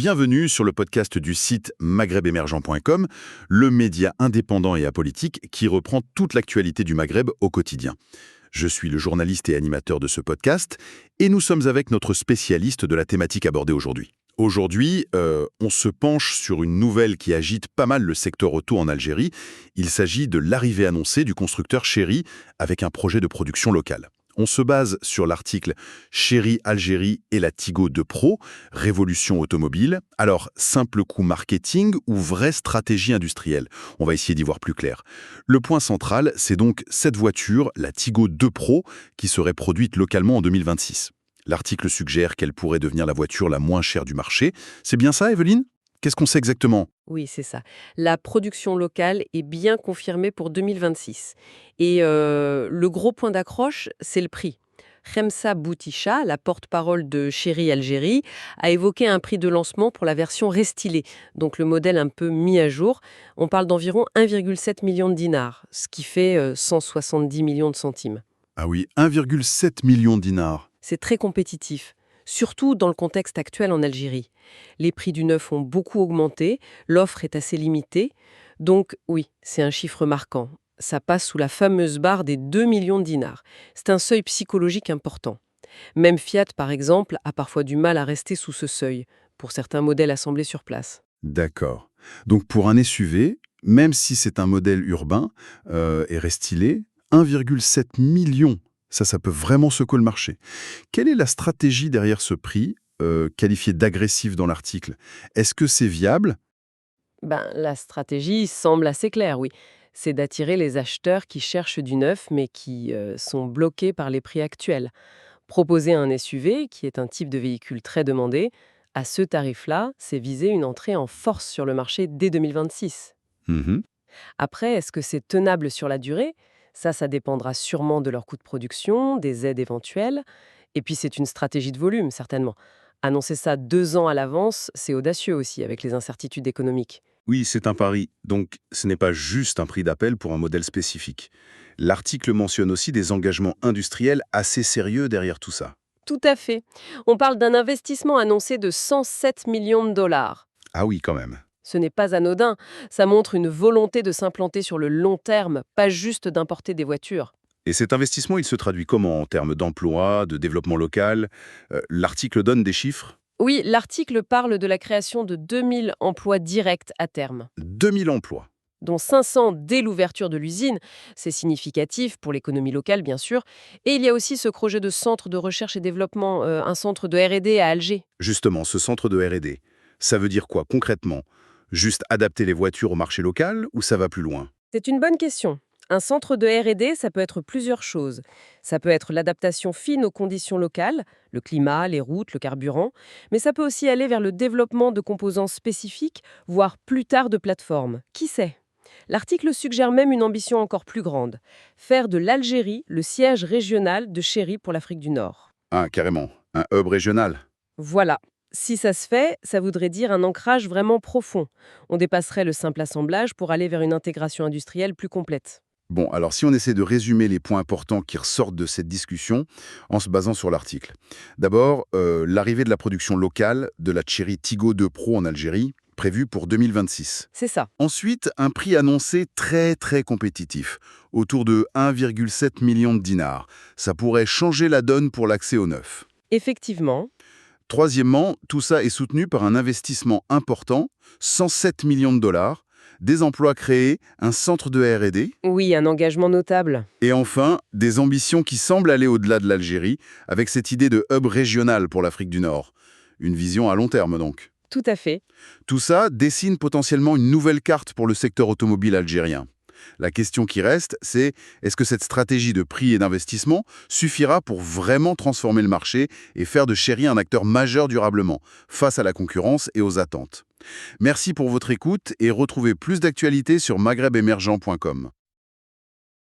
Bienvenue sur le podcast du site maghrebemergent.com, le média indépendant et apolitique qui reprend toute l'actualité du Maghreb au quotidien. Je suis le journaliste et animateur de ce podcast et nous sommes avec notre spécialiste de la thématique abordée aujourd'hui. Aujourd'hui, on se penche sur une nouvelle qui agite pas mal le secteur auto en Algérie. Il s'agit de l'arrivée annoncée du constructeur Chery avec un projet de production locale. On se base sur l'article « Chery Algérie et la Tigo 2 Pro, révolution automobile ». Alors, simple coup marketing ou vraie stratégie industrielle? On va essayer d'y voir plus clair. Le point central, c'est donc cette voiture, la Tigo 2 Pro, qui serait produite localement en 2026. L'article suggère qu'elle pourrait devenir la voiture la moins chère du marché. C'est bien ça, Evelyne? Qu'est-ce qu'on sait exactement? Oui, c'est ça. La production locale est bien confirmée pour 2026. Et le gros point d'accroche, c'est le prix. Khemsa Boutisha, la porte-parole de Chery Algérie, a évoqué un prix de lancement pour la version restylée, donc le modèle un peu mis à jour. On parle d'environ 1,7 million de dinars, ce qui fait 170 millions de centimes. Ah oui, 1,7 million de dinars. C'est très compétitif, surtout dans le contexte actuel en Algérie. Les prix du neuf ont beaucoup augmenté, l'offre est assez limitée, donc oui, c'est un chiffre marquant. Ça passe sous la fameuse barre des 2 millions de dinars. C'est un seuil psychologique important. Même Fiat, par exemple, a parfois du mal à rester sous ce seuil, pour certains modèles assemblés sur place. D'accord. Donc pour un SUV, même si c'est un modèle urbain et restylé, 1,7 million, ça peut vraiment secouer le marché. Quelle est la stratégie derrière ce prix, qualifié d'agressif dans l'article? Est-ce que c'est viable? La stratégie semble assez claire, oui. C'est d'attirer les acheteurs qui cherchent du neuf, mais qui sont bloqués par les prix actuels. Proposer un SUV, qui est un type de véhicule très demandé, à ce tarif-là, c'est viser une entrée en force sur le marché dès 2026. Mhm. Après, est-ce que c'est tenable sur la durée? Ça dépendra sûrement de leur coût de production, des aides éventuelles. Et puis, c'est une stratégie de volume, certainement. Annoncer ça 2 ans à l'avance, c'est audacieux aussi, avec les incertitudes économiques. Oui, c'est un pari. Donc, ce n'est pas juste un prix d'appel pour un modèle spécifique. L'article mentionne aussi des engagements industriels assez sérieux derrière tout ça. Tout à fait. On parle d'un investissement annoncé de 107 millions de dollars. Ah oui, quand même. Ce n'est pas anodin. Ça montre une volonté de s'implanter sur le long terme, pas juste d'importer des voitures. Et cet investissement, il se traduit comment en termes d'emploi, de développement local? L'article donne des chiffres? Oui, l'article parle de la création de 2000 emplois directs à terme, 2000 emplois. dont 500 dès l'ouverture de l'usine. C'est significatif pour l'économie locale, bien sûr. Et il y a aussi ce projet de centre de recherche et développement, un centre de R&D à Alger. Justement, ce centre de R&D, ça veut dire quoi concrètement? Juste adapter les voitures au marché local ou ça va plus loin? C'est une bonne question. Un centre de R&D, ça peut être plusieurs choses. Ça peut être l'adaptation fine aux conditions locales, le climat, les routes, le carburant, mais ça peut aussi aller vers le développement de composants spécifiques, voire plus tard de plateformes. Qui sait? L'article suggère même une ambition encore plus grande, faire de l'Algérie le siège régional de Chery pour l'Afrique du Nord. Ah, carrément. Un hub régional. Voilà. Si ça se fait, ça voudrait dire un ancrage vraiment profond. On dépasserait le simple assemblage pour aller vers une intégration industrielle plus complète. Bon, alors si on essaie de résumer les points importants qui ressortent de cette discussion en se basant sur l'article. D'abord, l'arrivée de la production locale de la Chery Tigo 2 Pro en Algérie, prévue pour 2026. C'est ça. Ensuite, un prix annoncé très très compétitif, autour de 1,7 million de dinars. Ça pourrait changer la donne pour l'accès au neuf. Effectivement. Troisièmement, tout ça est soutenu par un investissement important, 107 millions de dollars, des emplois créés, un centre de R&D, Oui, un engagement notable. et enfin, des ambitions qui semblent aller au-delà de l'Algérie, avec cette idée de hub régional pour l'Afrique du Nord. Une vision à long terme donc. Tout à fait. Tout ça dessine potentiellement une nouvelle carte pour le secteur automobile algérien. La question qui reste, c'est est-ce que cette stratégie de prix et d'investissement suffira pour vraiment transformer le marché et faire de Chery un acteur majeur durablement, face à la concurrence et aux attentes? Merci pour votre écoute et retrouvez plus d'actualités sur maghrebemergent.com.